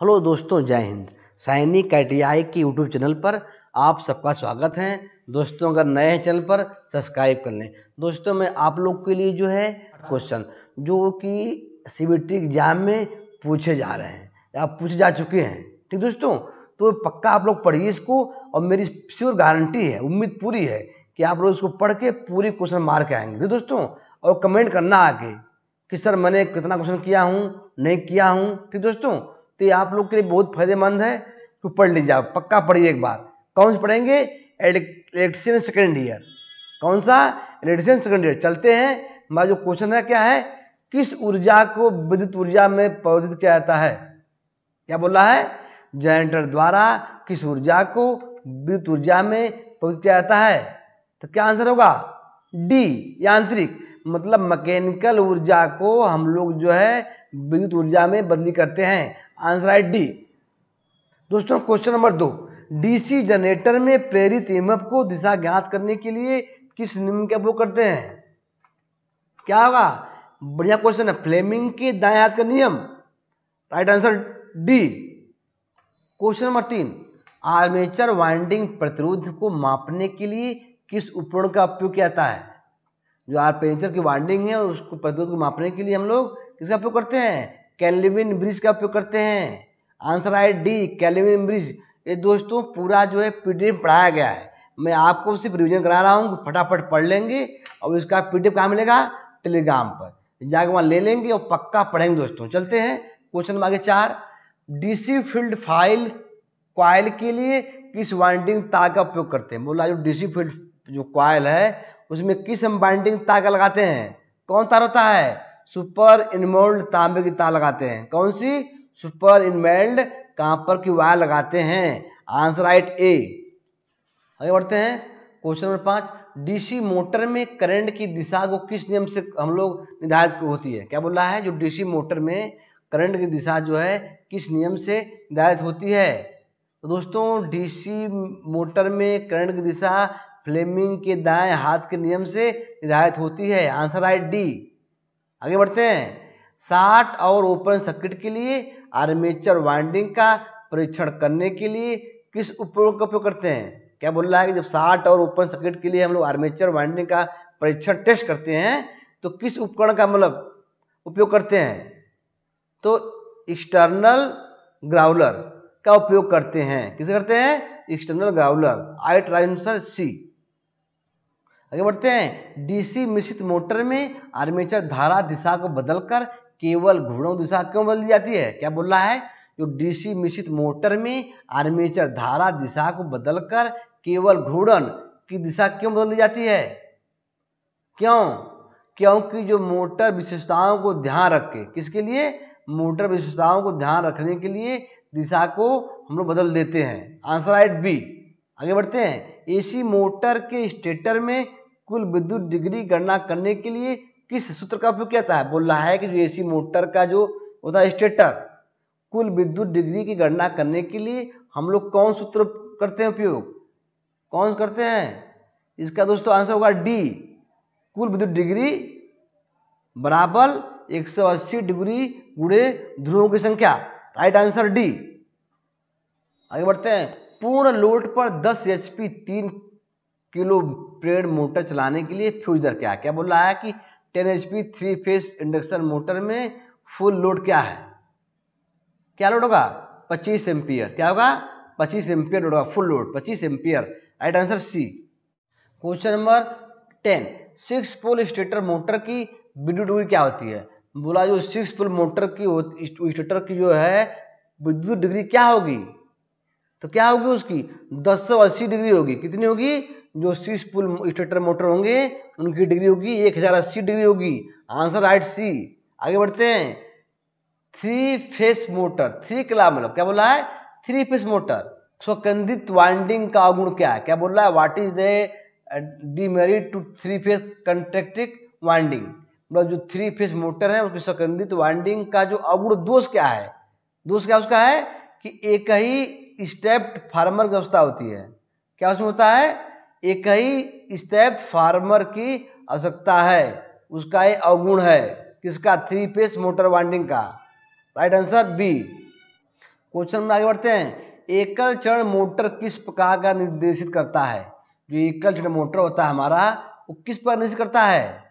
Hello दोस्तों, जय हिंद। सैनिक ITI के यूट्यूब चैनल पर आप सबका स्वागत है। दोस्तों, अगर नए हैं चैनल पर सब्सक्राइब कर लें। दोस्तों, मैं आप लोग के लिए जो है क्वेश्चन जो कि CBT एग्जाम में पूछे जा रहे हैं या पूछे जा चुके हैं, ठीक दोस्तों, तो पक्का आप लोग पढ़िए इसको। और मेरी श्योर गारंटी है, उम्मीद पूरी है कि आप लोग इसको पढ़ के पूरी क्वेश्चन मार के आएंगे, ठीक दोस्तों। और कमेंट करना आगे कि सर मैंने कितना क्वेश्चन किया हूँ, नहीं किया हूँ, ठीक दोस्तों। तो ये आप लोग के लिए बहुत फायदेमंद है कि पढ़ लीजिए, आप पक्का पढ़िए एक बार। कौन से पढ़ेंगे? Electrician second year. कौन सा? Electrician second year. चलते हैं। हमारा जो क्वेश्चन है क्या है? किस ऊर्जा को विद्युत ऊर्जा में परिवर्तित किया जाता है? क्या बोला है? जनरेटर द्वारा किस ऊर्जा को विद्युत ऊर्जा में परिवर्तित किया जाता है? तो क्या आंसर होगा? डी, यांत्रिक। मतलब मैकेनिकल ऊर्जा को हम लोग जो है विद्युत ऊर्जा में बदली करते हैं। आंसर है डी। दोस्तों, क्वेश्चन नंबर 2, डीसी जनरेटर में प्रेरित EMF को दिशा ज्ञात करने के लिए किस नियम का उपयोग करते हैं? क्या होगा? बढ़िया क्वेश्चन है। फ्लेमिंग के दाएं हाथ का नियम। Right answer D. Question number 3, armature winding प्रतिरोध को मापने के लिए किस उपकरण का उपयोग किया जाता है? जो आर्मेचर की वाइंडिंग है उसको प्रतिरोध को मापने के लिए हम लोग किसका उपयोग करते हैं? केल्विन ब्रिज का उपयोग करते हैं। आंसर है डी, केल्विन ब्रिज। ये दोस्तों पूरा जो है PDF पढ़ाया गया है। मैं आपको सिर्फ रिवीजन करा रहा हूँ, फटाफट पढ़ लेंगे। और इसका PDF कहाँ मिलेगा? टेलीग्राम पर जाकर वहाँ ले लेंगे और पक्का पढ़ेंगे दोस्तों। चलते हैं क्वेश्चन नंबर आगे 4, DC फील्ड फाइल कॉइल के लिए किस वाइंडिंग तार का उपयोग करते हैं? बोला जो DC फील्ड जो कॉइल है उसमें किस हम बाइंडिंग तार का लगाते हैं? कौन तार होता है? सुपर इनमोल्ड तांबे की तार लगाते हैं। कौन सी? सुपर इनमेल्ड कॉपर की वायर लगाते हैं। आंसर राइट ए। आगे बढ़ते हैं क्वेश्चन नंबर 5, DC मोटर में करंट की दिशा को किस नियम से हम लोग निर्धारित होती है? क्या बोल रहा है? जो DC मोटर में करंट की दिशा जो है किस नियम से निर्धारित होती है? तो दोस्तों, DC मोटर में करंट की दिशा फ्लेमिंग के दाएं हाथ के नियम से निर्धारित होती है। Answer right D. आगे बढ़ते हैं। शॉर्ट और ओपन सर्किट के लिए आर्मेचर वाइंडिंग का परीक्षण करने के लिए किस उपकरण का उपयोग करते हैं? क्या बोल रहा है कि जब शॉर्ट और ओपन सर्किट के लिए हम लोग आर्मेचर वाइंडिंग का परीक्षण टेस्ट करते हैं तो किस उपकरण का मतलब उपयोग करते हैं? तो एक्सटर्नल ग्राउलर का उपयोग करते हैं। किसे करते हैं? External growler. Right answer C. आगे बढ़ते हैं। DC मिश्रित मोटर में आर्मेचर धारा दिशा को बदलकर केवल घूर्णन दिशा क्यों बदली जाती है? क्या बोल रहा है? जो DC मिश्रित मोटर में आर्मेचर धारा दिशा को बदलकर केवल घूर्णन की दिशा क्यों बदली जाती है? क्यों? क्योंकि जो मोटर विशेषताओं को ध्यान रख के, किसके लिए? मोटर विशेषताओं को ध्यान रखने के लिए दिशा को हम लोग बदल देते हैं। Answer right B. आगे बढ़ते हैं। AC मोटर के स्टेटर में कुल विद्युत डिग्री गणना करने के लिए किस सूत्र का उपयोग किया जाता है? बोल रहा है कि जो AC मोटर का जो होता है स्टेटर, कुल विद्युत डिग्री की गणना करने के लिए हम लोग कौन सूत्र करते हैं उपयोग? कौन करते हैं? इसका दोस्तों आंसर होगा डी, कुल विद्युत डिग्री बराबर 180 डिग्री गुणे ध्रुवों की संख्या। Right answer D. आगे बढ़ते हैं। पूर्ण लोड पर 10 HP 3 किलो प्रेड मोटर चलाने के लिए फ्यूज दर क्या है? क्या बोल रहा है कि 10 HP 3 फेस इंडक्शन मोटर में फुल लोड क्या है? क्या लोड होगा? 25 एम्पियर। क्या होगा? 25 एम्पियर लोड होगा। Full load 25 ampere. Right answer C. Question number 10, 6 pole stator motor की विद्युत डिग्री क्या होती है? बोला जो 6 पोल मोटर की स्टेटर की जो है विद्युत डिग्री क्या होगी? तो क्या होगी उसकी? 1080 डिग्री होगी। कितनी होगी? जो 6 पोल स्टेटर मोटर होंगे उनकी डिग्री होगी 1080 डिग्री होगी। आंसर राइट सी। आगे बढ़ते हैं। 3 फेस मोटर, 3 का मतलब क्या बोला है? 3 फेस मोटर स्वकेंद्रित वाइंडिंग का अवगुण क्या है? क्या बोल रहा है? What is the demerit to 3 phase कंट्रैक्टिक वाइंडिंग? मतलब जो 3 फेस मोटर है उसकी स्वकेंद्रित वाइंडिंग का जो अवगुण दोष क्या है? दोष क्या उसका है कि एक ही स्टेप्ड फार्मर की अवस्था होती है। क्या उसमें होता है? एक ही स्टेप फार्मर की आवश्यकता है, उसका ये अवगुण है। किसका? 3 फेस मोटर वाइंडिंग का। Right answer B. क्वेश्चन में आगे बढ़ते हैं। एकल चरण मोटर किस प्रकार का निर्देशित करता है? जो एकल चरण मोटर होता है हमारा, वो किस पर निर्देशित करता है?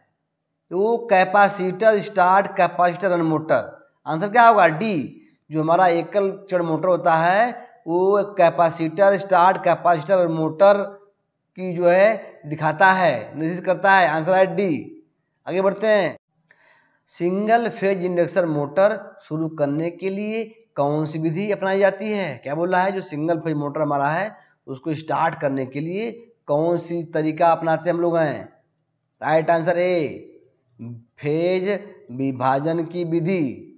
तो वो capacitor start capacitor run motor. Answer क्या होगा? डी। जो हमारा एकल चरण मोटर होता है वो capacitor start capacitor run motor की जो है दिखाता है, निर्देशित करता है। आंसर है डी। आगे बढ़ते हैं। सिंगल फेज इंडक्शन मोटर शुरू करने के लिए कौन सी विधि अपनाई जाती है? क्या बोल रहा है? जो सिंगल फेज मोटर हमारा है उसको स्टार्ट करने के लिए कौन सी तरीका अपनाते हम लोग हैं? राइट आंसर ए, फेज विभाजन की विधि।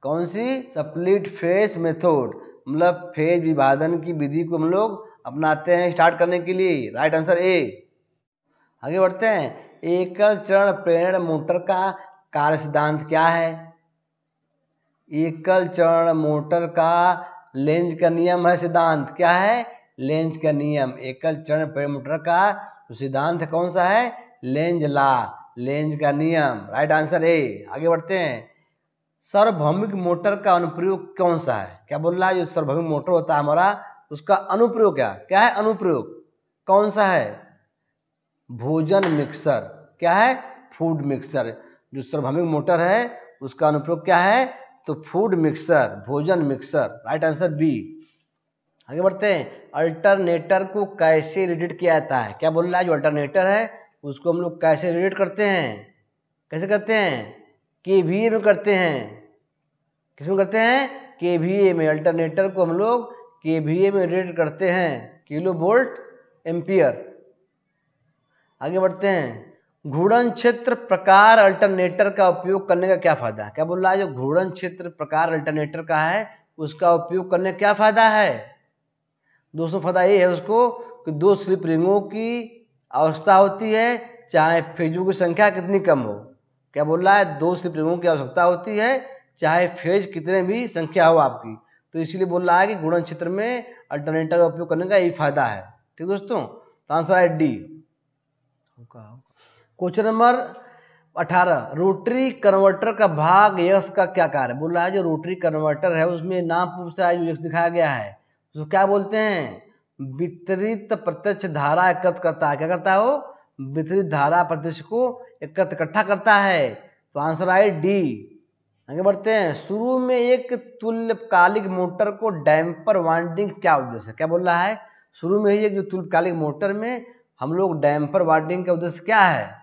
कौन सी? स्प्लिट फेज मेथड, मतलब फेज विभाजन की विधि को हम लोग अपनाते हैं स्टार्ट करने के लिए। Right answer A. आगे बढ़ते हैं। एकल चरण प्रेरण मोटर का कार्य सिद्धांत क्या है? एकल चरण मोटर का लेंज का नियम है सिद्धांत। क्या है? लेंज का नियम। एकल चरण प्रेरण मोटर का सिद्धांत कौन सा है? लेंज लॉ, लेंज का नियम। Right answer A. आगे बढ़ते हैं। सार्वभौमिक मोटर का अनुप्रयोग कौन सा है? क्या बोल रहा है? जो सार्वभौमिक मोटर होता है हमारा उसका अनुप्रयोग क्या है? अनुप्रयोग कौन सा है? भोजन मिक्सर। क्या है? Food mixer. जो सार्वभौमिक मोटर है उसका अनुप्रयोग क्या है? तो फूड मिक्सर, भोजन मिक्सर। Right answer B. आगे बढ़ते हैं। अल्टरनेटर को कैसे रेटेड किया जाता है? क्या बोल रहा है? जो अल्टरनेटर है उसको हम लोग कैसे रेट करते हैं? कैसे करते हैं? केवीए में करते हैं। किसमें करते हैं? केवीए में। अल्टरनेटर को हम लोग केवीए में रेट करते हैं, किलो वोल्ट एम्पियर। आगे बढ़ते हैं। घूर्णन क्षेत्र प्रकार अल्टरनेटर का उपयोग करने का क्या फायदा है? क्या बोल रहा है? जो घूर्णन क्षेत्र प्रकार अल्टरनेटर का है उसका उपयोग करने का क्या फायदा है? दोस्तों फायदा ये है उसको कि दो स्लिप रिंगों की अवस्था होती है चाहे फेजों की संख्या कितनी कम हो। क्या बोल रहा है? दो स्लिप रिंगों की आवश्यकता होती है चाहे फेज कितने भी संख्या हो आपकी। तो इसीलिए बोल रहा है कि घूर्णन क्षेत्र में अल्टरनेटर का उपयोग करने का यही फायदा है। ठीक दोस्तों, तो आंसर है D. Question number 18। Rotary converter का भाग यक्स का क्या कार्य? बोल रहा है जो रोटरी कन्वर्टर है उसमें नाम पूछता है, जो यक्स दिखाया गया है उसको क्या बोलते हैं? वितरित प्रत्यक्ष धारा एकत्र करता है। क्या करता है वो? वितरित धारा प्रत्यक्ष को इकट्ठा करता है। तो आंसर है डी। आगे बढ़ते हैं। शुरू में एक तुल्यकालिक मोटर को डैम्पर वाइंडिंग क्या उद्देश्य? क्या बोल रहा है? शुरू में ही एक जो तुल्यकालिक मोटर में हम लोग डैम्पर वाइंडिंग का उद्देश्य क्या है?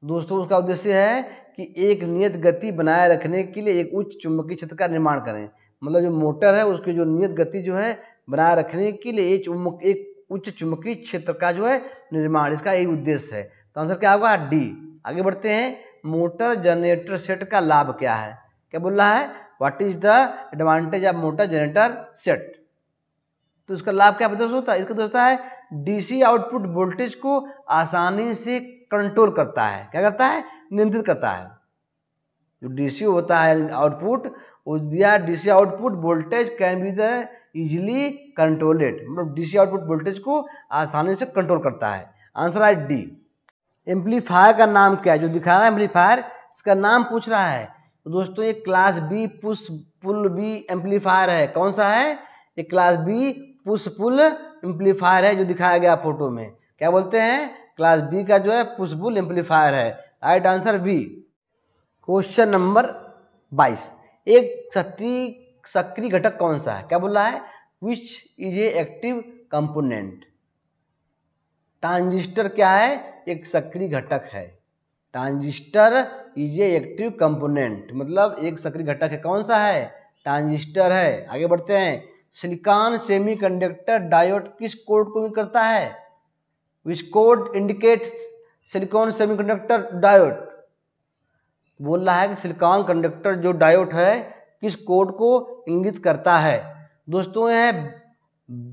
दोस्तों उसका उद्देश्य है कि एक नियत गति बनाए रखने के लिए एक उच्च चुंबकीय क्षेत्र का निर्माण करें। मतलब जो मोटर है उसकी जो नियत गति जो है बनाए रखने के लिए एक उच्च चुंबकीय क्षेत्र का जो है निर्माण, इसका यही उद्देश्य है। तो आंसर क्या होगा? डी। आगे बढ़ते हैं। मोटर जनरेटर सेट का लाभ क्या है? क्या बोल रहा है? What is the advantage of motor generator set? तो इसका लाभ क्या होता है? इसका दोस्त है डीसी आउटपुट वोल्टेज को आसानी से कंट्रोल करता है। क्या करता है? नियंत्रित करता है। जो डीसी होता है output, DC output voltage can be the easily controlled, मतलब डीसी आउटपुट वोल्टेज को आसानी से कंट्रोल करता है। आंसर है डी। एम्पलीफायर का नाम क्या है? जो दिखा रहा है एम्पलीफायर, इसका नाम पूछ रहा है। तो दोस्तों ये class B push pull B amplifier है। कौन सा है? ये class B push pull amplifier है जो दिखाया गया फोटो में। क्या बोलते हैं? क्लास बी का जो है पुश पुल एम्पलीफायर है। Right answer B. Question number 22। एक सक्रिय घटक कौन सा है? क्या बोल रहा है? Which is a active component? Transistor क्या है? एक सक्रिय घटक है। Transistor is a active component, मतलब एक सक्रिय घटक है। कौन सा है? ट्रांजिस्टर है। आगे बढ़ते हैं। सिलिकॉन सेमीकंडक्टर डायोड किस कोड को करता है? विच code indicates silicon semiconductor diode? बोल रहा है कि सिलिकॉन कंडक्टर जो डायोड है किस कोड को इंगित करता है? दोस्तों यह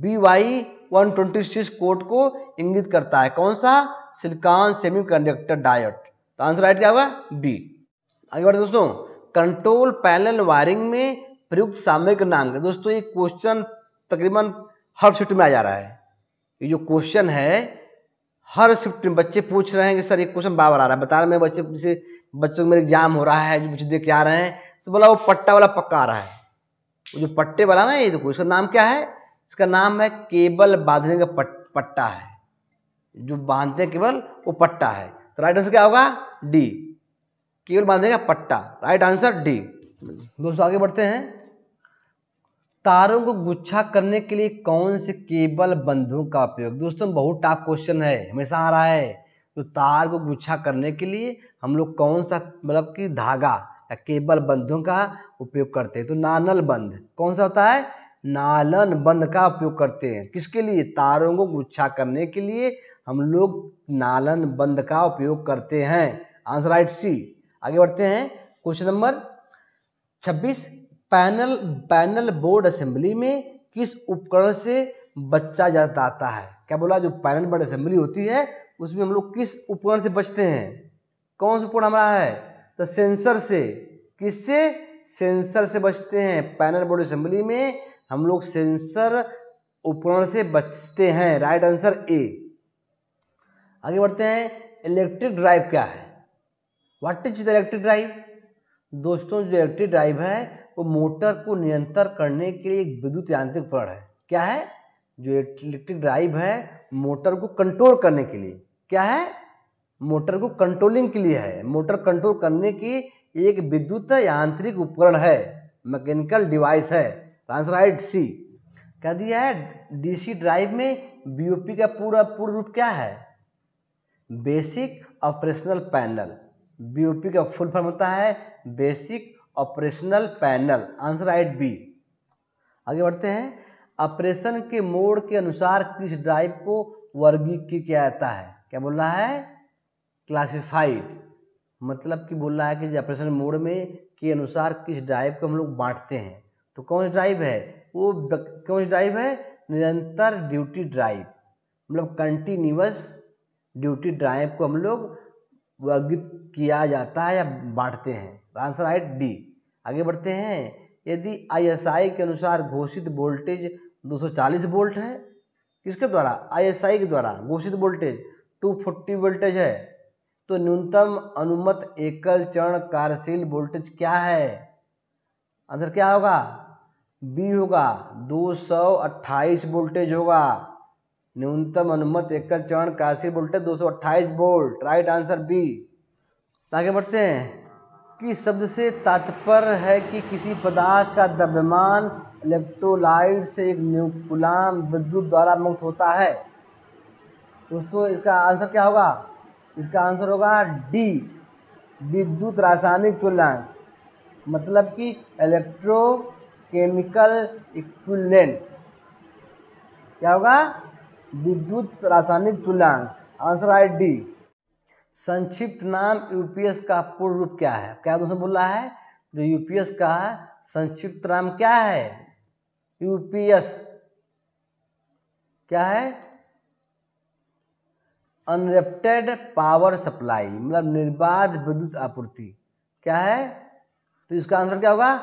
BY126 कोड को इंगित करता है। कौन सा? Silicon semiconductor diode. तो आंसर राइट क्या होगा? बी। आगे बढ़ते दोस्तों। कंट्रोल पैनल वायरिंग में प्रयुक्त सामग्री का नाम क्या? दोस्तों ये क्वेश्चन तकरीबन हर शिफ्ट में आ जा रहा है। ये जो क्वेश्चन है हर शिफ्ट में बच्चे पूछ रहे हैं कि सर ये क्वेश्चन बार बार आ रहा है। बता रहे मैं बच्चों को मेरे एग्जाम हो रहा है, जो बच्चे देख के आ रहे हैं तो बोला वो पट्टा वाला पक्का आ रहा है। वो जो पट्टे वाला ना, ये देखो इसका नाम क्या है, इसका नाम है केबल बांधने का पट्टा है, जो बांधते हैं केबल वो पट्टा है। तो राइट आंसर क्या होगा, डी, केबल बांधने का पट्टा, राइट आंसर डी। दोस्तों आगे बढ़ते हैं। तारों को गुच्छा करने के लिए कौन से केबल बंधों का उपयोग, दोस्तों बहुत टफ क्वेश्चन है, हमेशा आ रहा है। तो तार को गुच्छा करने के लिए हम लोग कौन सा मतलब कि धागा या केबल बंधों का उपयोग करते हैं, तो नालन बंध, कौन सा होता है, नालन बंध का उपयोग करते हैं। किसके लिए, तारों को गुच्छा करने के लिए हम लोग नालन बंध का उपयोग करते हैं, आंसर राइट सी। आगे बढ़ते हैं, question number 26, panel board assembly में किस उपकरण से बचा जाता है, क्या बोला, जो पैनल बोर्ड असेंबली होती है उसमें हम लोग किस उपकरण से बचते हैं, कौन सा उपकरण हमारा है, तो सेंसर से। किससे, सेंसर से बचते हैं। पैनल बोर्ड असेंबली में हम लोग सेंसर उपकरण से बचते हैं, राइट आंसर ए। आगे बढ़ते हैं, इलेक्ट्रिक ड्राइव क्या है, what is the electric drive. दोस्तों जो इलेक्ट्रिक ड्राइव है वो मोटर को नियंत्रण करने के लिए एक विद्युत यांत्रिक उपकरण है। क्या है, जो इलेक्ट्रिक ड्राइव है मोटर को कंट्रोल करने के लिए, क्या है, मोटर को कंट्रोलिंग के लिए है, मोटर कंट्रोल करने की एक विद्युत यांत्रिक उपकरण है, मैकेनिकल डिवाइस है, आंसर राइट सी। कह दिया है डीसी ड्राइव में बीओपी का पूर्ण रूप क्या है, बेसिक ऑपरेशनल पैनल, बीओपी का फुल फॉर्म होता है basic operational panel, answer right B. आगे बढ़ते हैं, ऑपरेशन के मोड के अनुसार किस ड्राइव को वर्गीकृत किया जाता है, क्या बोल रहा है, क्लासिफाइड, मतलब कि बोल रहा है कि ऑपरेशन मोड में के अनुसार किस ड्राइव को हम लोग बांटते हैं। तो कौन सा ड्राइव है वो, कौन सा ड्राइव है, निरंतर ड्यूटी ड्राइव, मतलब कंटिन्यूअस ड्यूटी ड्राइव को हम लोग वर्गीकृत किया जाता है या बांटते हैं, आंसर राइट डी। आगे बढ़ते हैं, यदि आईएसआई के अनुसार घोषित वोल्टेज 240 वोल्ट है, किसके द्वारा, आईएसआई के द्वारा घोषित वोल्टेज 240 वोल्टेज है, तो न्यूनतम अनुमत एकल चरण कार्यशील वोल्टेज क्या है, आंसर क्या होगा, बी होगा, 228 वोल्टेज होगा, न्यूनतम अनुमत एकल चरण कार्यशील voltage 228 volt, right answer B. आगे बढ़ते हैं, किस शब्द से तात्पर्य है कि किसी पदार्थ का द्रव्यमान इलेक्ट्रोलाइट से एक न्यूक्लाम विद्युत द्वारा मुक्त होता है। दोस्तों इसका आंसर क्या होगा, इसका आंसर होगा डी, विद्युत रासायनिक तुल्यांक, मतलब कि इलेक्ट्रोकेमिकल इक्विवेलेंट, क्या होगा, विद्युत रासायनिक तुल्यांक, आंसर राइट डी। संक्षिप्त नाम यूपीएस का पूर्ण रूप क्या है, क्या दोस्तों बोल रहा है, जो यूपीएस का संक्षिप्त नाम क्या है, यूपीएस क्या है, अनरेप्टेड पावर सप्लाई, मतलब निर्बाध विद्युत आपूर्ति, क्या है, तो इसका आंसर क्या होगा,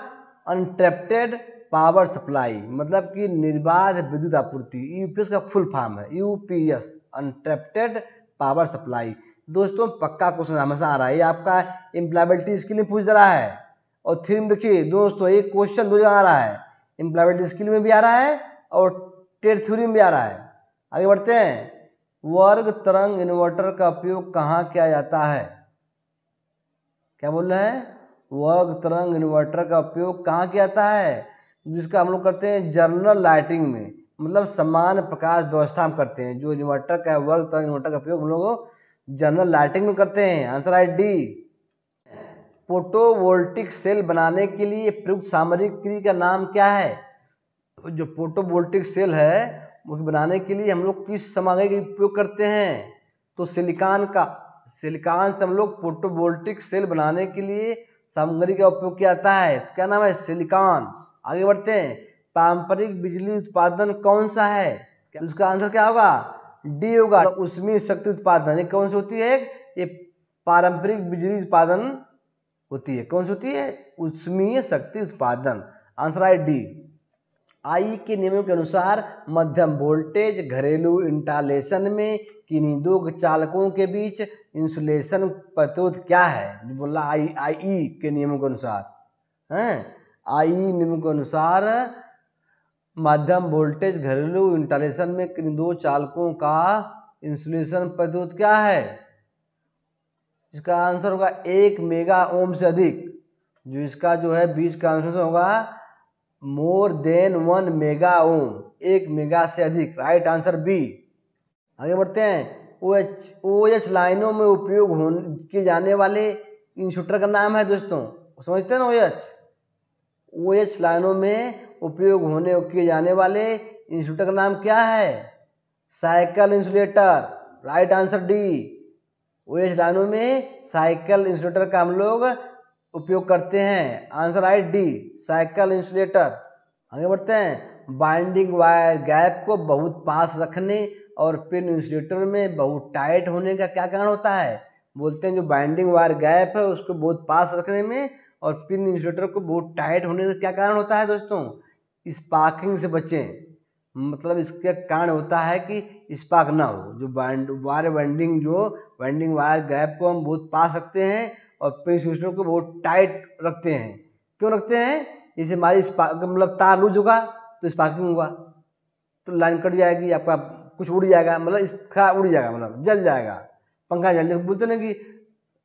अनट्रैप्टेड पावर सप्लाई, मतलब कि निर्बाध विद्युत आपूर्ति, यूपीएस का फुल फॉर्म है यूपीएस, अनट्रैप्टेड पावर सप्लाई। दोस्तों पक्का क्वेश्चन हमेशा आ रहा है, ये आपका एम्प्लॉयबिलिटी स्किल में पूछ रहा है, और थ्योरी में देखिए दोस्तों एक क्वेश्चन दो जगह आ रहा है, एम्प्लॉयबिलिटी स्किल में भी आ रहा है और टेट थ्योरी में भी आ रहा है। आगे बढ़ते हैं, वर्ग तरंग इन्वर्टर का उपयोग कहाँ किया जाता है, क्या बोल रहे हैं, वर्ग तरंग इन्वर्टर का उपयोग कहाँ किया जाता है, जिसका हम लोग करते हैं जर्नल लाइटिंग में, मतलब समान प्रकाश व्यवस्था हम करते हैं, जो इन्वर्टर का वर्ग तरंग इन्वर्टर का उपयोग हम लोग जर्नल लाइटिंग में करते हैं, आंसर है डी। फोटोवोल्टिक सेल बनाने के लिए प्रयुक्त सामग्री का नाम क्या है, जो फोटोवोल्टिक सेल है उसको बनाने के लिए हम लोग किस सामग्री का उपयोग करते हैं, तो सिलिकॉन का, सिलिकॉन से हम लोग फोटोवोल्टिक सेल बनाने के लिए सामग्री का उपयोग किया जाता है, तो क्या नाम है, सिलिकॉन। आगे बढ़ते हैं, पारंपरिक बिजली उत्पादन कौन सा है, उसका आंसर क्या होगा, डी होगा, ऊष्मीय शक्ति उत्पादन। ये कौन सी होती है, ये पारंपरिक बिजली उत्पादन होती है, कौन सी होती है, ऊष्मीय शक्ति उत्पादन, आंसर है डी। आई के नियमों के अनुसार मध्यम वोल्टेज घरेलू इंस्टॉलेशन में किन्हीं दो चालकों के बीच इंसुलेशन प्रतिरोध क्या है, जो बोला आई के नियमों के अनुसार है, आई निम्न के अनुसार मध्यम वोल्टेज घरेलू इंस्टॉलेशन में किन दो चालकों का इंसुलेशन प्रतिरोध क्या है? इसका आंसर होगा 1 मेगा ओम से अधिक। जो इसका जो है बीच का आंसर होगा more than 1 mega ohm, 1 mega से अधिक। Right answer B. आगे बढ़ते हैं। OH लाइनों में उपयोग किए जाने वाले इंसुलेटर का नाम है दोस्तों, समझते हैं ना? OH लाइनों में उपयोग किए जाने वाले इंसुलेटर का नाम क्या है? Cycle insulator. Right answer D. OH लाइनों में साइकिल इंसुलेटर का हम लोग उपयोग करते हैं। Answer right D, cycle insulator. आगे बढ़ते हैं। बाइंडिंग वायर गैप को बहुत पास रखने और पिन इंसुलेटर में बहुत टाइट होने का क्या कारण होता है? बोलते हैं जो बाइंडिंग वायर गैप है उसको बहुत पास रखने में और पिन इंसुलेटर को बहुत टाइट होने का क्या कारण होता है दोस्तों? स्पार्किंग से बचें। मतलब इसका कारण होता है कि स्पार्क ना हो। जो बाइंडिंग वायर गैप को हम बहुत पास रखते हैं और पिन इंसुलेटर को बहुत टाइट रखते हैं। क्यों रखते हैं? जैसे हमारी मतलब तार लूज होगा तो स्पार्किंग होगा, तो लाइन कट जाएगी, आपका कुछ उड़ जाएगा, मतलब इसका उड़ जाएगा, मतलब जल जाएगा, पंखा जल जाएगा। बोलते ना कि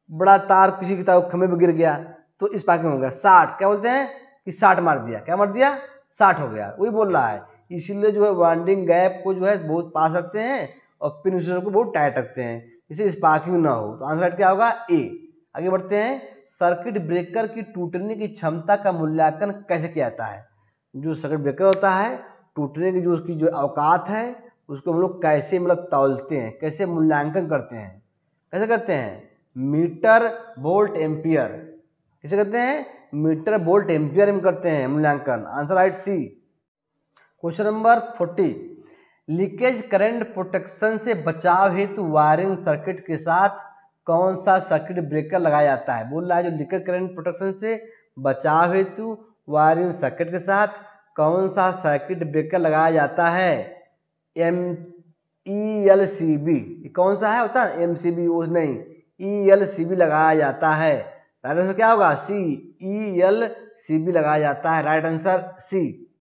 बड़ा तार किसी की तरह खंभे पे गिर गया तो स्पार्किंग हो गया, शार्ट। क्या बोलते हैं कि शार्ट मार दिया। क्या मार दिया? शार्ट हो गया। वही बोल रहा है। इसीलिए जो है वाइंडिंग गैप को जो है बहुत पास रखते हैं और पिन इंसुलेटर को बहुत टाइट रखते हैं, इसे स्पार्किंग ना हो। तो आंसर क्या होगा? ए। आगे बढ़ते हैं। सर्किट ब्रेकर की टूटने की क्षमता का मूल्यांकन कैसे किया जाता है? जो सर्किट ब्रेकर होता है टूटने की जो उसकी जो औकात है उसको हम लोग कैसे मतलब तौलते हैं, कैसे मूल्यांकन करते हैं? कैसे करते हैं? Meter volt ampere. कैसे करते हैं? मीटर वोल्ट एम्पियर में करते हैं मूल्यांकन। Answer right C. Question number 40। Leakage current protection से बचाव हेतु वायरिंग सर्किट के साथ कौन सा सर्किट ब्रेकर लगाया जाता है? बोल रहा है जो लीकेज करंट प्रोटेक्शन से बचाव हेतु वायरिंग सर्किट के साथ कौन सा सर्किट ब्रेकर लगाया जाता है? ELCB। कौन सा है? होता है MCB, वो नहीं, ELCB लगाया जाता है। राइट आंसर क्या होगा? सी, ELCB लगाया जाता है। राइट आंसर सी।